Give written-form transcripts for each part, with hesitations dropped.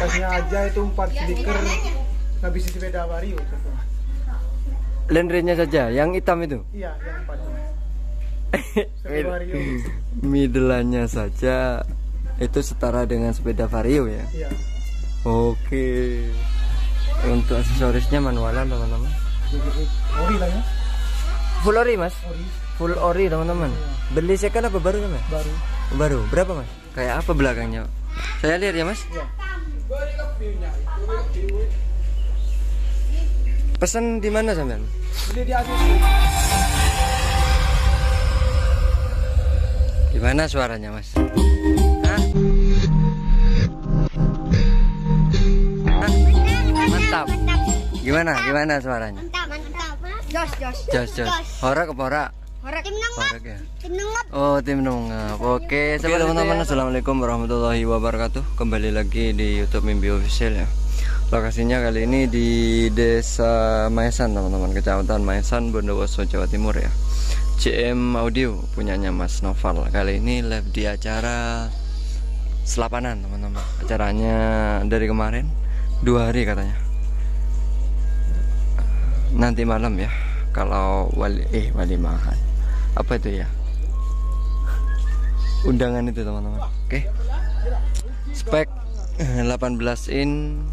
Bekasnya aja itu 4 stiker ngabisin sepeda Vario. Landrenya saja, yang hitam itu. Iya, yang 4. Sepeda Vario. Midlannya saja itu setara dengan sepeda Vario ya. Iya. Oke. Untuk aksesorisnya manualan teman-teman. Ori lah ya. Full ori mas. Ori. Full ori teman-teman. Beli second apa baru mas? Baru. Baru. Berapa mas? Kayak apa belakangnya? Saya lihat ya mas. Iya. Pesan di mana sampean? Beli di Asus. Gimana suaranya mas? Hah? Hah? Mantap. Gimana suaranya? Mantap. Jos. Horak apa horak? Horak Ya. tim nengap. Oh, tim nungap. Oke, teman-teman, assalamualaikum warahmatullahi wabarakatuh. Kembali lagi di YouTube Mimpi Official ya. Lokasinya kali ini di Desa Maesan, teman-teman, Kecamatan Maesan, Bondowoso, Jawa Timur ya. CM Audio punyanya Mas Noval. Kali ini live di acara Selapanan, teman-teman. Acaranya dari kemarin 2 hari katanya. Nanti malam ya. Kalau wali makan. Apa itu ya? Undangan itu teman-teman. Oke. Spek 18 in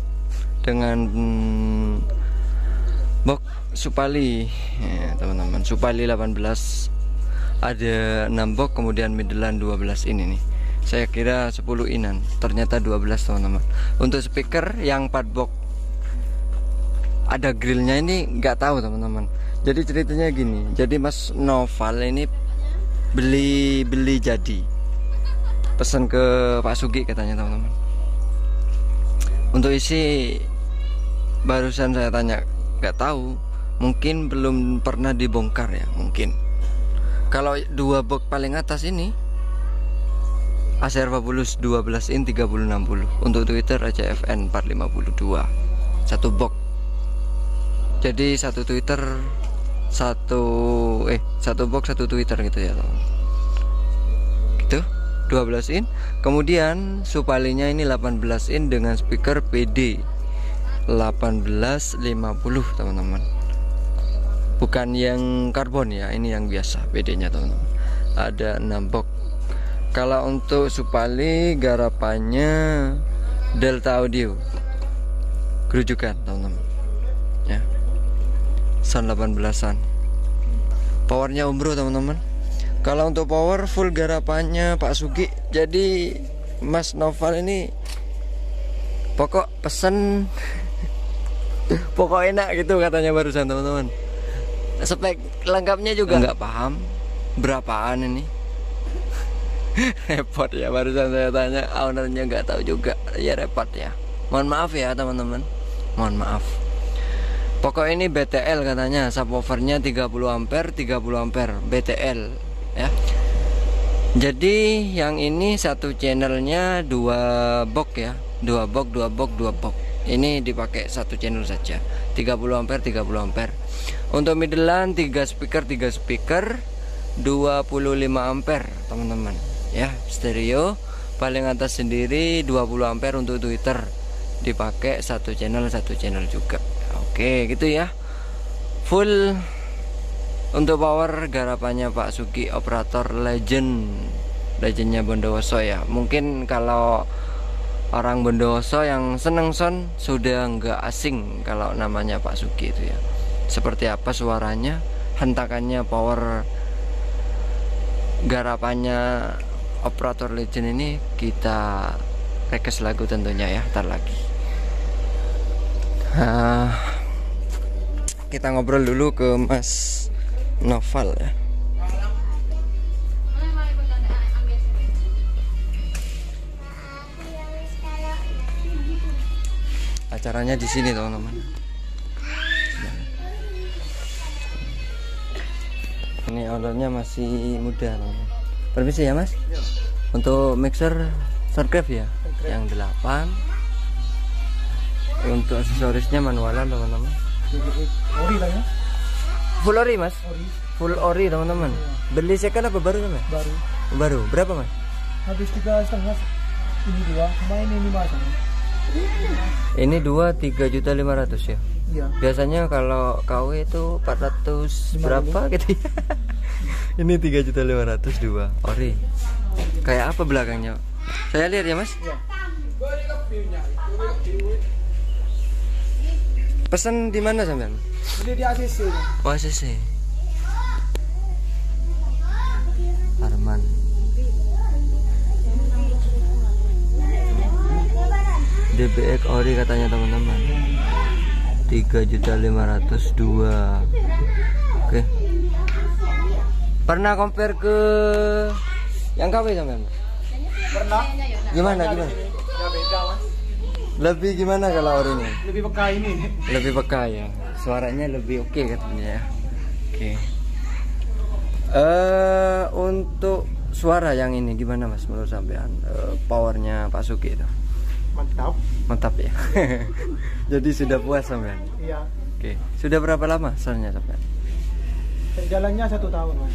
dengan box Supali ya, teman-teman. Supali 18 ada 6 box, kemudian Midland 12 in ini. Saya kira 10 inan, ternyata 12 teman-teman. Untuk speaker yang 4 box ada grillnya ini nggak tahu teman-teman. Jadi ceritanya gini, jadi Mas Noval ini beli jadi, pesan ke Pak Sugi katanya teman-teman. Untuk isi barusan saya tanya, nggak tahu, mungkin belum pernah dibongkar ya, mungkin. Kalau 2 box paling atas ini Acer Fabulous 12 in 3060 untuk Twitter ACFN 452 1 box. Jadi satu Twitter satu box 1 Twitter gitu ya teman. Gitu 12 in. Kemudian Supalinya ini 18 in dengan speaker PD 1850 teman-teman. Bukan yang karbon ya, ini yang biasa PD nya teman-teman. Ada 6 box. Kalau untuk Supali garapannya Delta Audio Gerujukan teman-teman ya. Sound 18an. Powernya Umbro teman-teman. Kalau untuk power full garapannya Pak Sugi. Jadi Mas Noval ini pokok pesen pokok enak gitu katanya barusan teman-teman. Spek lengkapnya juga nggak paham berapaan ini. Repot ya, barusan saya tanya ownernya nggak tahu juga ya, repot ya. Mohon maaf ya teman-teman, mohon maaf. Pokok ini BTL katanya, subwoofernya 30 ampere BTL ya. Jadi yang ini satu channelnya 2 box ya, 2 box. Ini dipakai satu channel saja, 30 ampere. Untuk Midland 3 speaker 25 ampere teman-teman ya. Stereo paling atas sendiri 20 ampere untuk Twitter, dipakai satu channel juga. Oke gitu ya. Full untuk power garapannya Pak Sugi, operator legendnya Bondowoso ya. Mungkin kalau orang Bondowoso yang seneng sound sudah nggak asing kalau namanya Pak Sugi itu ya. Seperti apa suaranya, hentakannya, power garapannya operator legend ini, kita request lagu tentunya ya, ntar lagi. Kita ngobrol dulu ke Mas Noval ya. Acaranya di sini teman-teman. Ini ownernya masih muda teman-teman. Permisi ya Mas. Ya. Untuk mixer Soundcraft ya, yang 8. Untuk aksesorisnya manualan teman-teman. Ori lah ya. Full ori Mas. Ori. Full ori teman-teman. Beli second apa baru Mas? Baru. Berapa Mas? Habis 3,5. Ini 2, cuma ini 5 sama. Ini 3.500.000 ya. Iya. Biasanya kalau KW itu 400 berapa gitu ya. Ini 3.500.000 ori. Kayak apa belakangnya? Saya lihat ya, Mas. Iya. Pesan di mana sampean? Beli di ACC. Oh, ACC. Arman. DBX ori katanya teman-teman. 3.502.000. Oke. Pernah compare ke yang KW sampean? Pernah. Gimana? Ya beda, Mas. Lebih gimana kalau ori ini? Lebih peka ini. Lebih peka ya. Suaranya lebih oke katanya ya. Oke. Untuk suara yang ini gimana Mas menurut sampean? Powernya Pak Suki itu? Mantap. Mantap ya. Jadi sudah puas sampean? Iya. Oke. Sudah berapa lama soalnya sampean? Jalannya 1 tahun, Mas.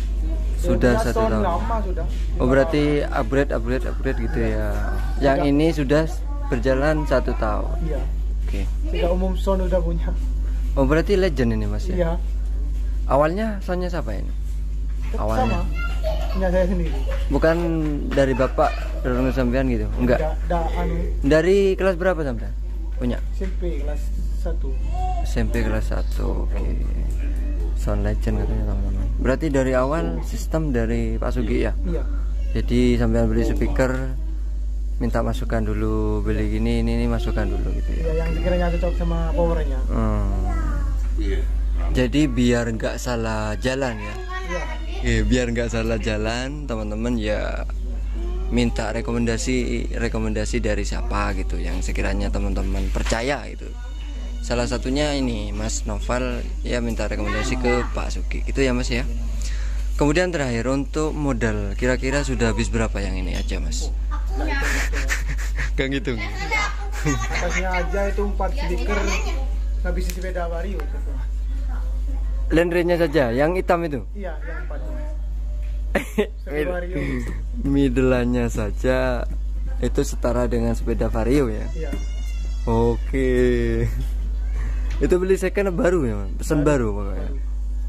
Sudah Dia 1 tahun. Lama sudah. Oh berarti upgrade gitu ya. Yang ini sudah berjalan 1 tahun. Iya. Oke. Sudah umum sound udah punya. Oh berarti legend ini Mas ya? Iya. Awalnya soundnya siapa ini? Tetap Awalnya. sama. Punya saya sendiri. Bukan dari bapak dorong sampean gitu? Enggak. Anu Dari kelas berapa sampean? Punya? SMP kelas 1. SMP kelas 1. Oke. Sound legend katanya teman-teman. Berarti dari awal sistem dari Pak Sugi ya? Iya. Jadi sampean beli speaker minta masukan dulu, beli gini ini masukan dulu gitu ya. Iya, yang sekiranya cocok sama powernya. Jadi biar nggak salah jalan ya. Iya. Biar nggak salah jalan teman-teman ya, minta rekomendasi dari siapa gitu yang sekiranya teman-teman percaya gitu. Salah satunya ini Mas Noval ya, minta rekomendasi ke Pak Sugi gitu ya Mas ya. Kemudian terakhir untuk modal, kira-kira sudah habis berapa yang ini aja Mas? Gak ngitung. Atasnya aja itu 4 speaker habis sepeda Vario. Landrenya saja, yang hitam itu. Iya, yang 4 itu. Sepeda Vario. Middle-nya saja itu setara dengan sepeda Vario ya. Iya. Oke. Itu beli second baru ya, Man? Pesan baru pokoknya.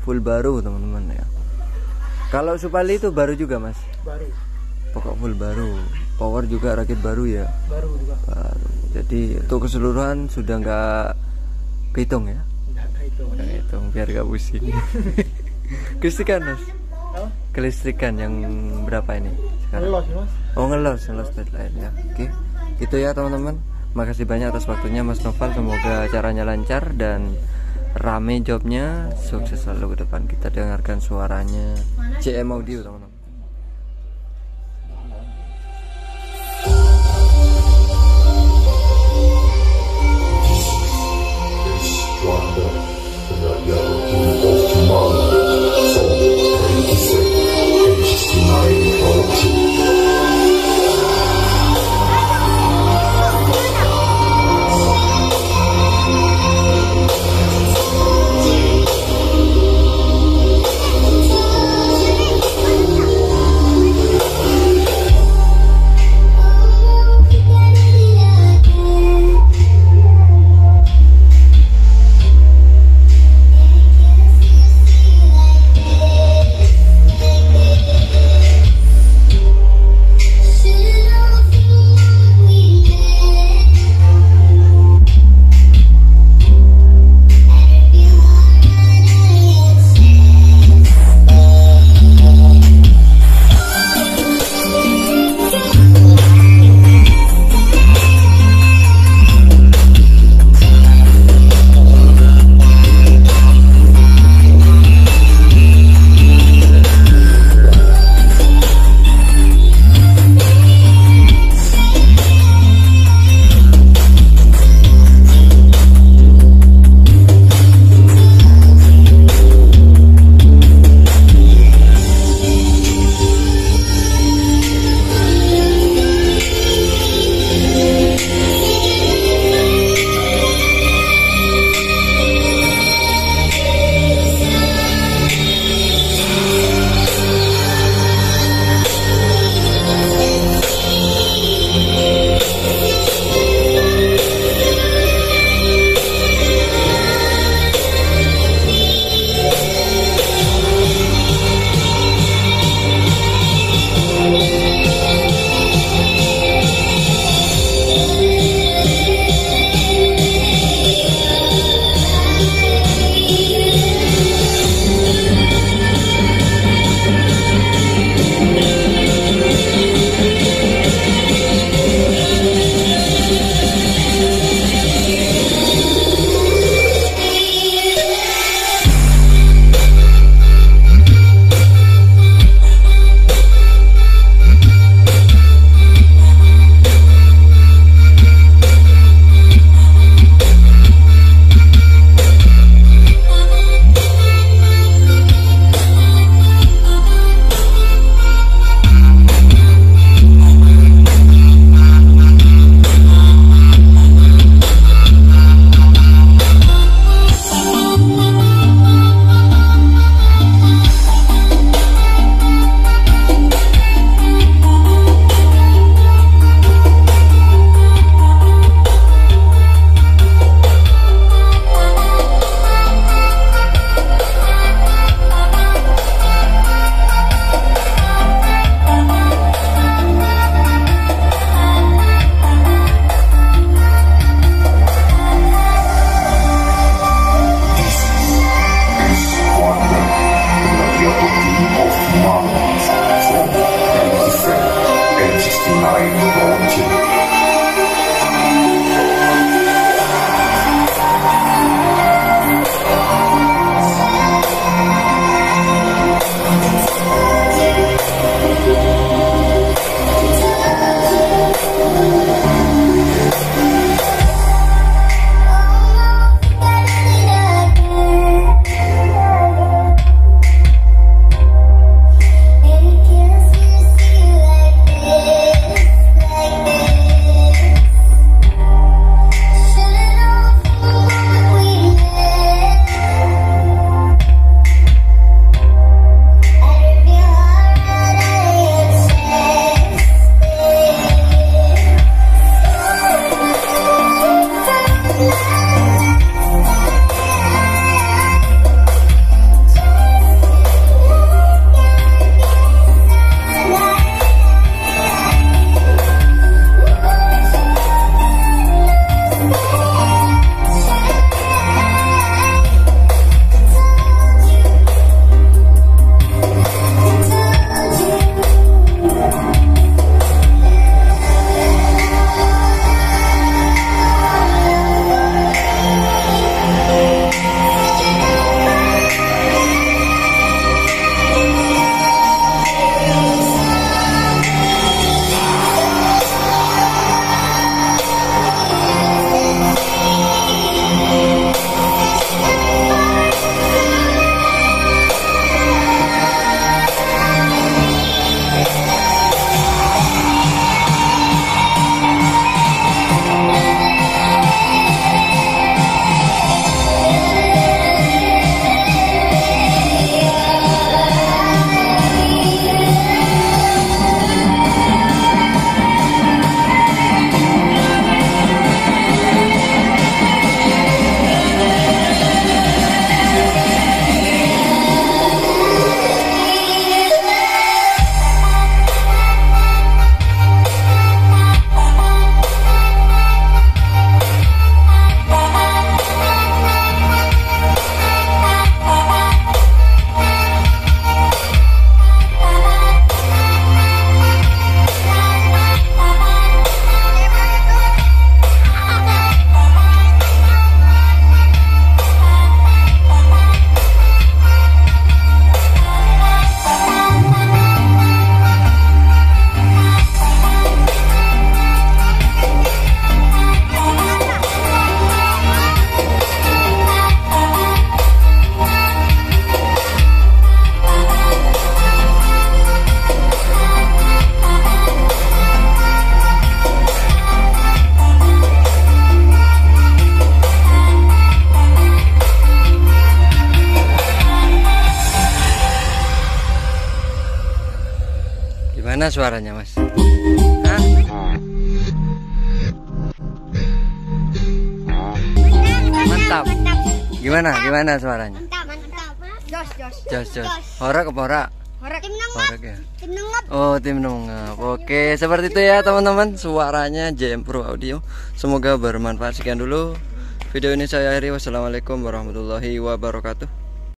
Full baru teman-teman ya. Kalau Supali itu baru juga Mas? Baru. Pokok full baru. Power juga rakit baru ya? Baru juga. Baru. Jadi untuk keseluruhan sudah nggak kehitung ya? Nggak hitung biar gak pusing. Kelistrikan Mas? Apa? Kelistrikan yang berapa ini sekarang? Ngelos, Mas. Oh ngelos deadline ya. Oke. Gitu ya teman-teman. Makasih banyak atas waktunya Mas Noval. Semoga acaranya lancar dan rame jobnya. Sukses selalu ke depan. Kita dengarkan suaranya CM Audio teman-teman. Gimana suaranya, Mas? Hah? Mantap. Gimana suaranya? Mantap. Jos. Horak apa horak? Horak. Horak ya. Tim nengap. Oh, tim nengap. Oke, seperti itu ya teman-teman suaranya JM Pro Audio. Semoga bermanfaat. Sekian dulu video ini saya akhiri. Wassalamualaikum warahmatullahi wabarakatuh.